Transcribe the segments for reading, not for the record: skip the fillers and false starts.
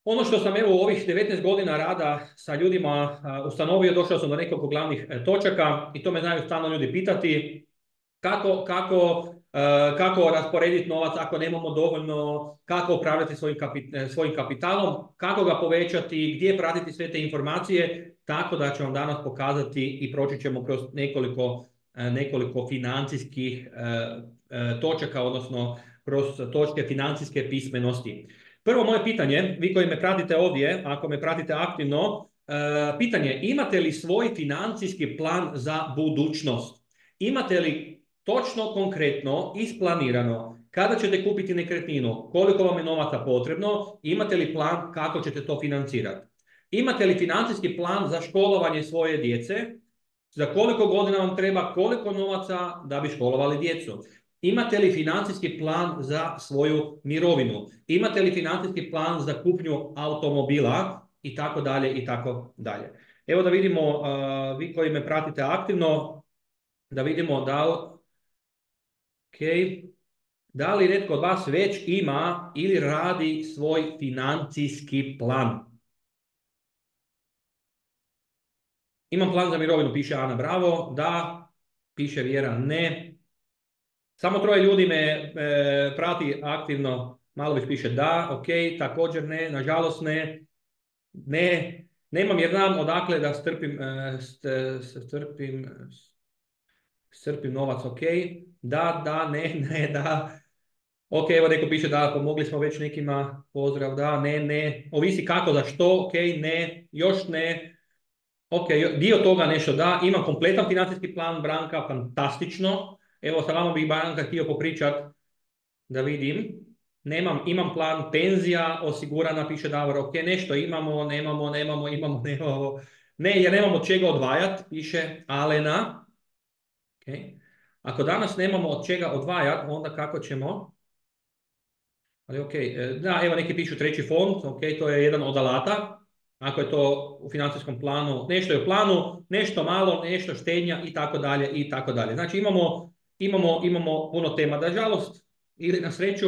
Ono što sam evo u ovih 19 godina rada sa ljudima ustanovio, došao sam do nekoliko glavnih točaka i to me znaju stalno ljudi pitati kako rasporediti novac ako nemamo dovoljno, kako upravljati svojim kapitalom, kako ga povećati, gdje pratiti sve te informacije, tako da ću vam danas pokazati i proći ćemo kroz nekoliko financijskih točaka, odnosno kroz točke financijske pismenosti. Prvo moje pitanje, vi koji me pratite ovdje, ako me pratite aktivno, pitanje, imate li svoj financijski plan za budućnost? Imate li točno, konkretno, isplanirano kada ćete kupiti nekretninu, koliko vam je novaca potrebno, imate li plan kako ćete to financirati? Imate li financijski plan za školovanje svoje djece, za koliko godina vam treba, koliko novaca da bi školovali djecu? Imate li financijski plan za svoju mirovinu? Imate li financijski plan za kupnju automobila? I tako dalje, i tako dalje. Evo da vidimo, vi koji me pratite aktivno, da vidimo da li netko od vas već ima ili radi svoj financijski plan. Imam plan za mirovinu, piše Ana, bravo. Da, piše Vjera, ne. Samo 3 ljudi me prati aktivno. Malović piše da, ok, također ne, nažalost ne. Ne, nemam jer znam odakle da strpim novac, ok. Da, ne, da. Ok, evo neko piše da, pomogli smo već nekima, pozdrav, da, ne. Ovisi kako, za što, ok, ne, još ne. Ok, dio toga nešto da, imam kompletan financijski plan, Branka, fantastično. Evo sa vama bih Branka htio popričat da vidim. Imam plan penzija, osigurana, piše Davor, ok, nešto imamo. Ne, jer nemamo od čega odvajat, piše Alena. Okay. Ako danas nemamo od čega odvajat, onda kako ćemo? Ali ok, da, evo neki pišu 3. fond, ok, to je jedan od alata. Ako je to u financijskom planu, nešto je u planu, nešto malo, nešto štednja i tako dalje, i tako dalje. Znači imamo puno tema. Nažalost, ili na sreću,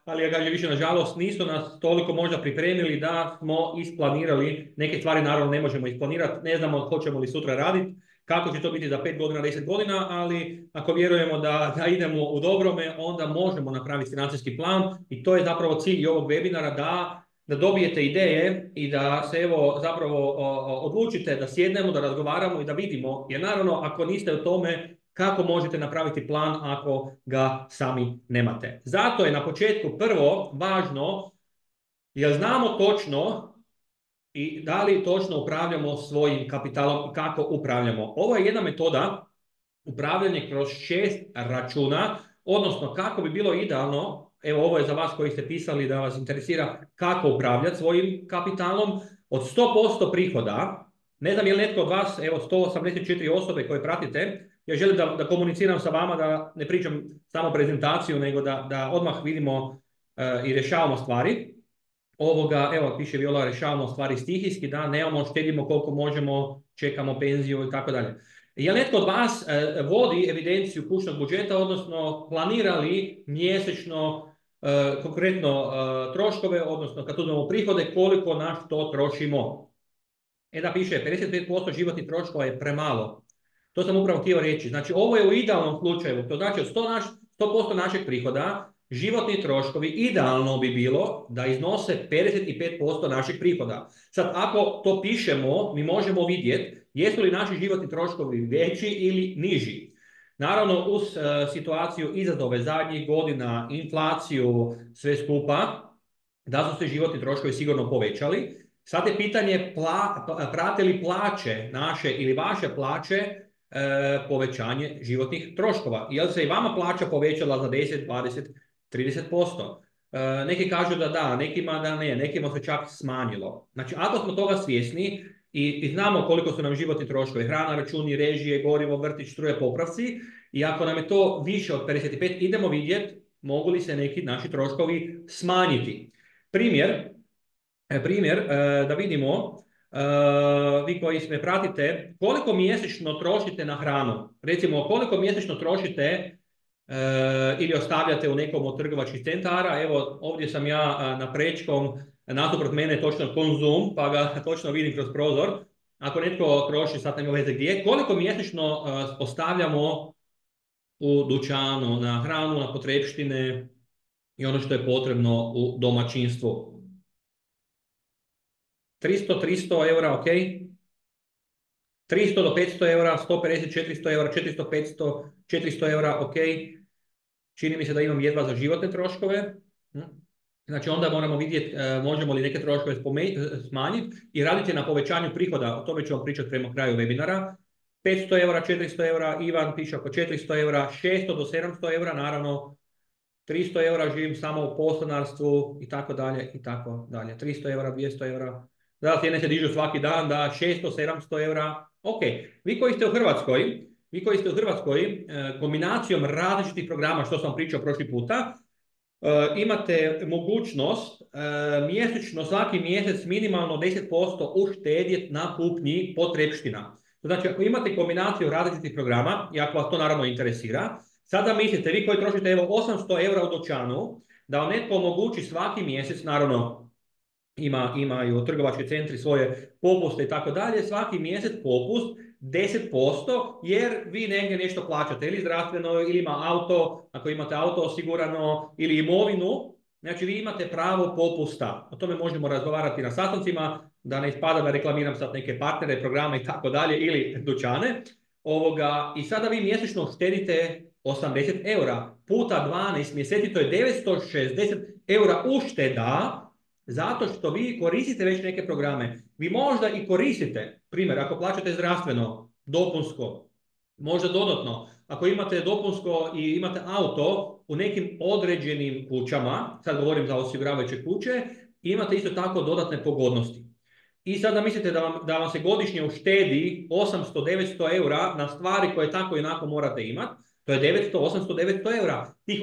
ali ja kažem više nažalost, nisu nas toliko možda pripremili da smo isplanirali. Neke stvari naravno ne možemo isplanirati, ne znamo hoćemo li sutra raditi, kako će to biti za 5 godina, 10 godina, ali ako vjerujemo da idemo u dobrome, onda možemo napraviti financijski plan i to je zapravo cilj i ovog webinara, da dobijete ideje i da se evo zapravo odlučite da sjednemo, da razgovaramo i da vidimo, jer naravno ako niste u tome, kako možete napraviti plan ako ga sami nemate. Zato je na početku prvo važno, jer znamo točno i da li točno upravljamo svojim kapitalom i kako upravljamo. Ovo je jedna metoda upravljanje kroz 6 računa, odnosno kako bi bilo idealno, evo ovo je za vas koji ste pisali da vas interesira kako upravljati svojim kapitalom, od 100% prihoda, ne znam je li netko od vas, evo 184 osobe koje pratite, ja želim da komuniciram sa vama, da ne pričam samo prezentaciju, nego da odmah vidimo i rješavamo stvari. Evo piše Viola, rješavamo stvari stihijski, da, nemamo, štedimo koliko možemo, čekamo penziju i tako dalje. Je li netko od vas vodi evidenciju kućnog budžeta, odnosno planira li mjesečno konkretno troškove, odnosno kad uzmemo prihode, koliko na što trošimo? Da, piše 55% životnih troškova je premalo. To sam upravo htio reći. Znači, ovo je u idealnom slučaju. To znači od 100% našeg prihoda, životni troškovi idealno bi bilo da iznose 55% naših prihoda. Sad, ako to pišemo, mi možemo vidjeti jesu li naši životni troškovi veći ili niži. Naravno, uz situaciju izazove zadnjih godina, inflaciju, sve skupa, da su se životni troškovi sigurno povećali. Sad je pitanje, prate li plaće naše ili vaše plaće povećanje životnih troškova? Jel se i vama plaća povećala za 10, 20, 30%? Neki kažu da, nekima da ne, nekima se čak smanjilo. Znači, ako smo toga svjesni i znamo koliko su nam životni troškovi, hrana, računi, režije, gorivo, vrtić, struje, popravci, i ako nam je to više od 55, idemo vidjeti mogu li se neki naši troškovi smanjiti. Primjer, da vidimo, vi koji me pratite, koliko mjesečno trošite na hranu. Recimo, koliko mjesečno trošite ili ostavljate u nekom od trgovačkih centara. Evo, ovdje sam ja na Prečkom nasuprot mene je točno Konzum, pa ga točno vidim kroz prozor. Ako netko troši, sad nema veze gdje, koliko mjesečno ostavljamo u dućanu na hranu, na potrepštine i ono što je potrebno u domaćinstvu. 300 eura, ok? 300 do 500 eura, 150, 400 eura, 400, 500, 400 eura, ok. Čini mi se da imam jedva za životne troškove. Znači onda moramo vidjeti možemo li neke troškove smanjiti i raditi na povećanju prihoda. O tome ću vam pričati prema kraju webinara. 500 eura, 400 eura, Ivan piše oko 400 eura, 600 do 700 eura, naravno 300 eura živim samo u podstanarstvu i tako dalje i tako dalje. 300 eura, 200 eura. Da, cijene se dižu svaki dan, da, 600, 700 eura. Ok, vi koji ste u Hrvatskoj, kombinacijom različitih programa, što sam pričao prošli puta, imate mogućnost mjesečno, svaki mjesec minimalno 10% uštedjeti na kupnji potrepština. Znači, ako imate kombinaciju različitih programa, i ako vas to naravno interesira, sada mislite, vi koji trošite evo 800 eura u dućanu, da vam netko omogući svaki mjesec, naravno imaju trgovački centri svoje popuste i tako dalje, svaki mjesec popust 10%, jer vi negdje nešto plaćate, ili zdravstveno, ili ima auto, ako imate auto osigurano, ili imovinu, znači vi imate pravo popusta. O tome možemo razgovarati na sastancima, da ne ispada da reklamiram sad neke partnere, programe i tako dalje, ili dućane. I sada vi mjesečno štedite 80 eura, puta 12 mjeseci, to je 960 eura ušteda, zato što vi koristite već neke programe. Vi možda i koristite, primjer, ako plaćate zdravstveno, dopunsko, možda dodatno, ako imate dopunsko i imate auto u nekim određenim kućama, sad govorim za osiguravajuće kuće, imate isto tako dodatne pogodnosti. I sada mislite da vam se godišnje uštedi 800-900 eura na stvari koje tako i onako morate imati, to je 800-900 eura. Tih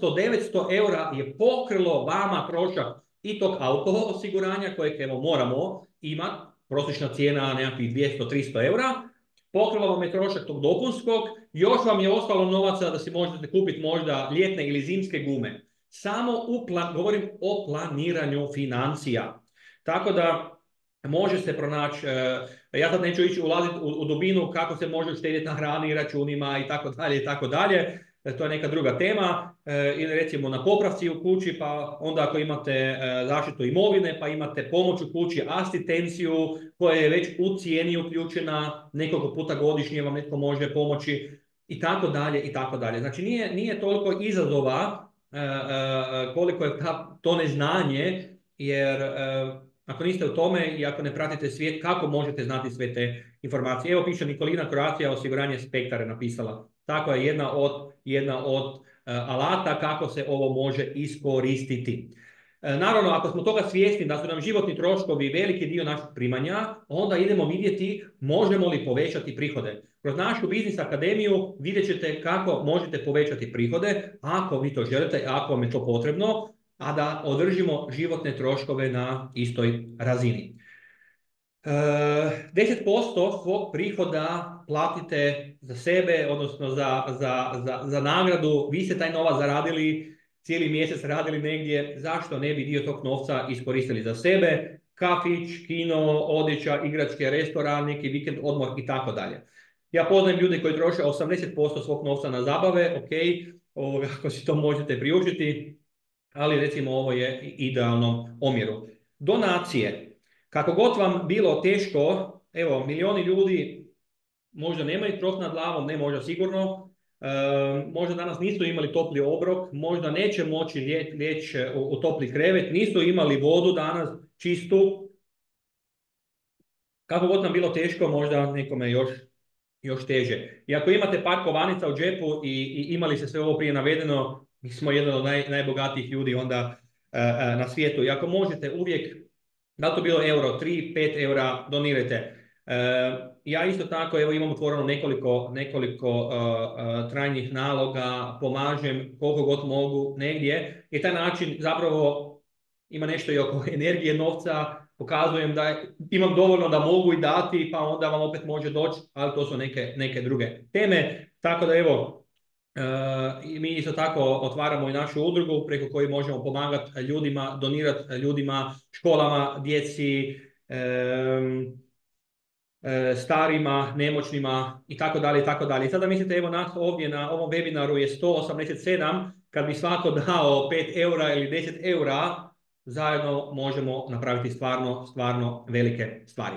800-900 eura je pokrilo vama trošak i tog auto osiguranja kojeg evo moramo imati, prosječna cijena nekakvih 200-300 eura, pokrilo vam je trošak tog dopunskog, još vam je ostalo novaca da si možete kupiti možda ljetne ili zimske gume. Samo govorim o planiranju financija. Tako da može se pronaći, ja sad neću ići ulaziti u dubinu kako se može štedjeti na hrani, računima i tako dalje i tako dalje. To je neka druga tema, ili recimo na popravci u kući, pa onda ako imate zaštitu imovine, pa imate pomoć u kući, asistenciju koja je već u cijeni uključena, nekoliko puta godišnje vam netko može pomoći i tako dalje i tako dalje. Znači nije toliko izazova koliko je to neznanje, jer ako niste u tome i ako ne pratite svijet, kako možete znati sve te informacije? Evo piše Nikolina Croatia, osiguranje Spektar je napisala. Tako je jedna od alata kako se ovo može iskoristiti. Naravno, ako smo toga svjesni da su nam životni troškovi veliki dio naših primanja, onda idemo vidjeti možemo li povećati prihode. Kroz našu Biznis Akademiju vidjet ćete kako možete povećati prihode, ako vi to želite, ako vam je to potrebno, a da održimo životne troškove na istoj razini. 10% svog prihoda platite za sebe, odnosno za nagradu. Vi ste taj novac zaradili, cijeli mjesec radili negdje, zašto ne bi dio tog novca iskoristili za sebe? Kafić, kino, odjeća, igračke, restoran, neki vikend odmor i tako dalje. Ja poznajem ljude koji troše 80% svog novca na zabave, ok, ako si to možete priuštiti, ali recimo ovo je idealnom omjeru. Donacije. Kako god vam bilo teško, evo, milijoni ljudi možda nemaju krov nad glavom, ne možda sigurno, možda danas nisu imali topli obrok, možda neće moći ljeći u topli krevet, nisu imali vodu danas čistu. Kako god nam bilo teško, možda nekome još teže. I ako imate par kovanica u džepu i imali se sve ovo prije navedeno, mi smo jedan od najbogatijih ljudi onda na svijetu. I ako možete uvijek, da li to bilo euro, 3, 5 eura, donirajte. Ja isto tako, evo imam otvoreno nekoliko trajnih naloga, pomažem koliko god mogu negdje. I taj način zapravo ima nešto i oko energije, novca, pokazujem da imam dovoljno da mogu i dati, pa onda vam opet može doći, ali to su neke druge teme. Tako da evo, I mi isto tako otvaramo i našu udrugu preko koje možemo pomagati ljudima, donirati ljudima, školama, djeci, starima, nemoćnima i tako dalje i tako dalje. I sada mislite, evo nas ovdje na ovom webinaru je 187, kad bi svako dao 5 eura ili 10 eura, zajedno možemo napraviti stvarno velike stvari.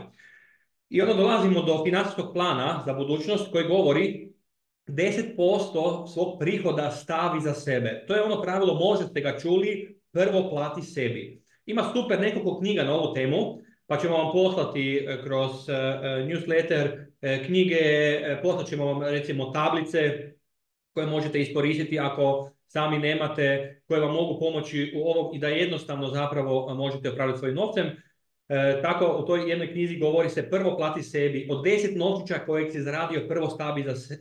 I onda dolazimo do financijskog plana za budućnost koji govori 10% svog prihoda stavi za sebe. To je ono pravilo, možete ga čuli, prvo plati sebi. Ima super nekoliko knjiga na ovu temu, pa ćemo vam poslati kroz newsletter knjige, poslat ćemo vam recimo tablice koje možete iskoristiti ako sami nemate, koje vam mogu pomoći u ovom i da jednostavno zapravo možete upravljati svojim novcem. Tako u toj jednoj knjizi govori se prvo plati sebi. Od 10 novčića kojeg si zaradio prvo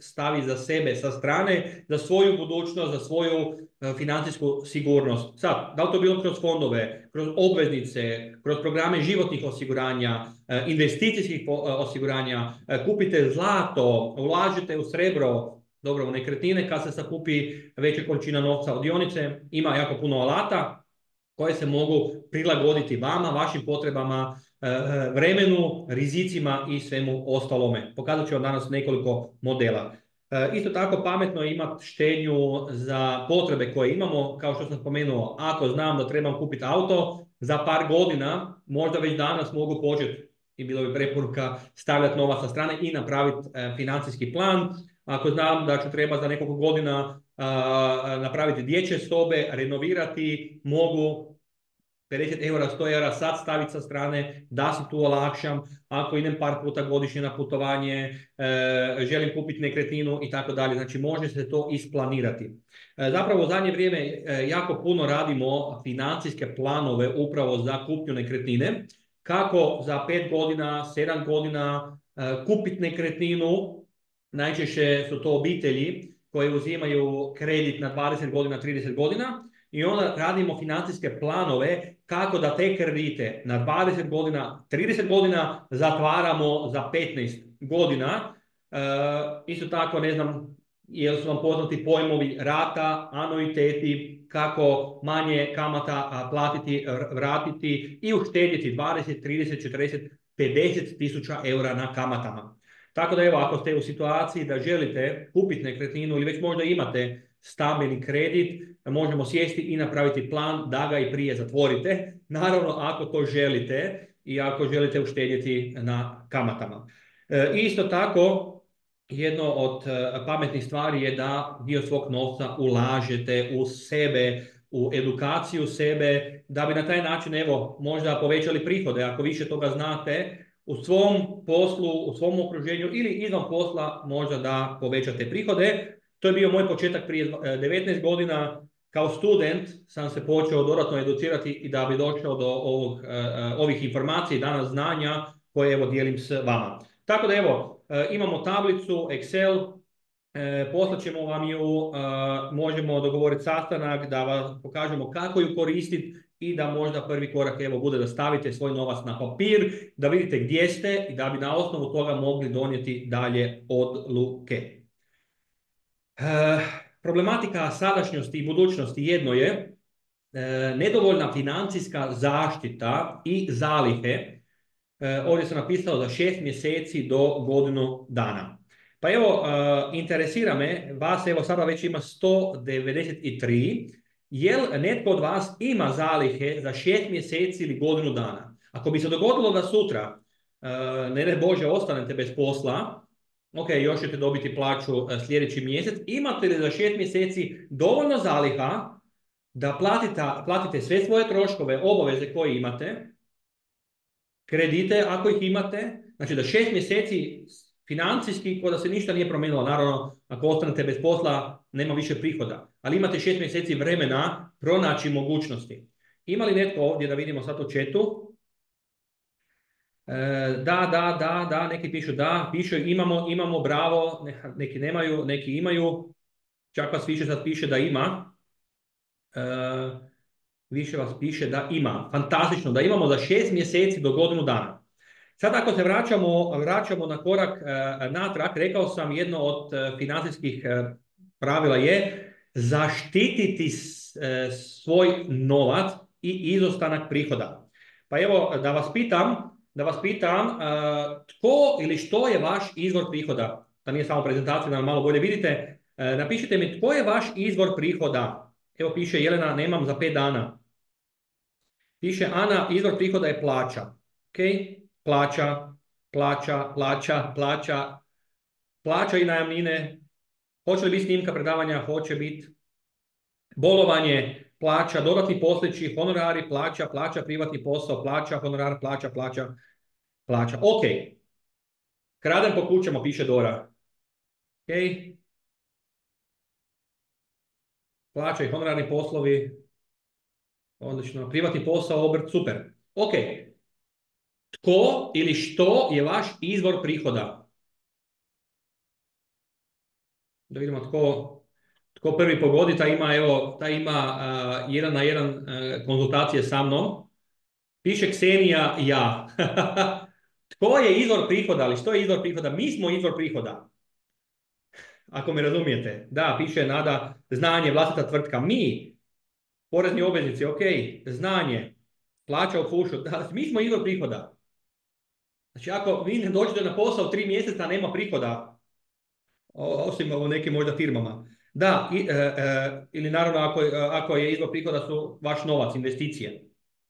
stavi za sebe sa strane, za svoju budućnost, za svoju financijsku sigurnost. Sad, da li to bilo kroz fondove, kroz obveznice, kroz programe životnih osiguranja, investicijskih osiguranja, kupite zlato, ulažite u srebro, dobro, u nekretnine kad se sakupi veća količina novca, od dionice, ima jako puno alata koje se mogu prilagoditi vama, vašim potrebama, vremenu, rizicima i svemu ostalome. Pokazat ću vam danas nekoliko modela. Isto tako pametno je imati štednju za potrebe koje imamo, kao što sam spomenuo, ako znam da trebam kupiti auto, za par godina, možda već danas mogu početi, i bilo bi preporuka, stavljati novac sa strane i napraviti financijski plan. Ako znam da ću treba za nekoliko godina napraviti dječje sobe, renovirati, mogu 50 eura, 100 eura sad staviti sa strane, da si tu olakšam, ako idem par puta godišnje na putovanje, želim kupiti nekretninu i tako dalje. Znači može se to isplanirati. Zapravo u zadnje vrijeme jako puno radimo financijske planove upravo za kupnju nekretnine. Kako za 5 godina, 7 godina kupiti nekretninu. Najčešće su to obitelji koji uzimaju kredit na 20 godina, 30 godina i onda radimo financijske planove kako da te kredite na 20 godina, 30 godina zatvaramo za 15 godina. Isto tako, ne znam, jel su vam poznati pojmovi rata, anuiteti, kako manje kamata platiti, vratiti i uštedjeti 20, 30, 40, 50 tisuća eura na kamatama. Tako da evo, ako ste u situaciji da želite kupiti nekretninu ili već možda imate stambeni kredit, možemo sjesti i napraviti plan da ga i prije zatvorite. Naravno, ako to želite i ako želite uštedjeti na kamatama. Isto tako, jedno od pametnih stvari je da dio svog novca ulažete u sebe, u edukaciju sebe, da bi na taj način, evo, možda povećali prihode. Ako više toga znate, u svom poslu, u svom okruženju ili izvan posla možda da povećate prihode. To je bio moj početak prije 19 godina. Kao student sam se počeo dodatno educirati i da bi došao do ovih informacija i danas znanja koje evo dijelim s vama. Tako da evo, imamo tablicu Excel, poslat ćemo vam ju, možemo dogovoriti sastanak da vam pokažemo kako ju koristiti i da možda prvi korak evo bude da stavite svoj novac na papir, da vidite gdje ste i da bi na osnovu toga mogli donijeti dalje odluke. Problematika sadašnjosti i budućnosti jedno je nedovoljna financijska zaštita i zalihe. Ovdje sam napisao za 6 mjeseci do godinu dana. Pa evo, interesira me, vas evo sada već ima 193, jel netko od vas ima zalihe za 6 mjeseci ili godinu dana? Ako bi se dogodilo da sutra, ne Bože, ostanete bez posla, ok, još ćete dobiti plaću sljedeći mjesec, imate li za 6 mjeseci dovoljno zaliha da platite sve svoje troškove, obaveze koje imate, kredite ako ih imate, znači da 6 mjeseci financijski, kao da se ništa nije promijenilo. Naravno, ako ostanete bez posla, nema više prihoda. Ali imate 6 mjeseci vremena pronaći mogućnosti. Ima li netko ovdje, da vidimo sad u chatu? Da, neki pišu da, pišu imamo, bravo, neki nemaju, neki imaju. Čak vas više sad piše da ima. Više vas piše da ima. Fantastično, da imamo za 6 mjeseci do godinu dana. Sad ako se vraćamo na korak natrag, rekao sam jedno od financijskih pravila je zaštititi svoj novac i izostanak prihoda. Pa evo, da vas pitam, tko ili što je vaš izvor prihoda? Da nije samo prezentacija, da malo bolje vidite. Napišite mi tko je vaš izvor prihoda. Evo piše Jelena, nemam za 5 dana. Piše Ana, izvor prihoda je plaća. Ok, plaća, plaća, plaća, plaća, plaća i najamnine. Hoće li biti snimka predavanja? Hoće biti. Bolovanje, plaća, dodatni poslići, honorari, plaća, plaća, privatni posao, plaća, honorar, plaća, plaća, plaća. Ok. Kradem po kućama, piše Dora. Ok. Plaća i honorarni poslovi. Odlično. Privatni posao, obrt, super. Ok. Tko ili što je vaš izvor prihoda? Da vidimo tko prvi pogodi, taj ima 1 na 1 konzultacije sa mnom. Piše Ksenija, ja. Tko je izvor prihoda, ali što je izvor prihoda? Mi smo izvor prihoda. Ako me razumijete. Da, piše Nada, znanje, vlastita tvrtka. Mi, porezni obveznici, ok, znanje, plaća u fušu. Da, mi smo izvor prihoda. Znači, ako vi ne dođete na posao 3 mjeseca, a nema prihoda, osim u nekim možda firmama. Da, ili naravno ako je izvor prihoda su vaš novac, investicije.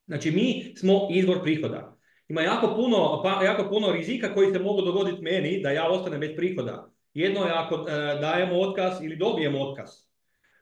Znači, mi smo izvor prihoda. Ima jako puno rizika koji se mogu dogoditi meni da ja ostanem bez prihoda. Jedno je ako dajemo otkaz ili dobijemo otkaz.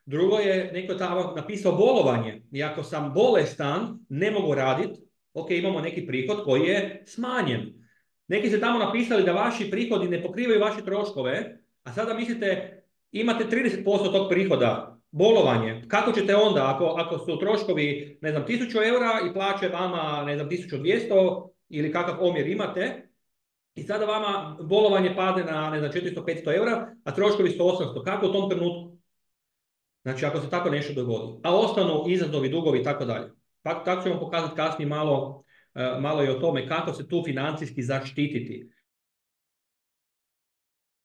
Drugo je, neko je tamo napisao bolovanje. I ako sam bolestan, ne mogu raditi, ok, imamo neki prihod koji je smanjen. Neki ste tamo napisali da vaši prihodi ne pokrivaju vaše troškove, a sada mislite, imate 30% tog prihoda, bolovanje. Kako ćete onda, ako su troškovi, ne znam, 1000 eura i plaće vama, ne znam, 1200 ili kakav omjer imate, i sada vama bolovanje padne na, ne znam, 400-500 eura, a troškovi su 800. Kako u tom trenutku? Znači, ako se tako nešto dogodi. A ostanu izazovi, dugovi i tako dalje. Tako ćemo pokazati kasnije malo i o tome kako se tu financijski zaštititi.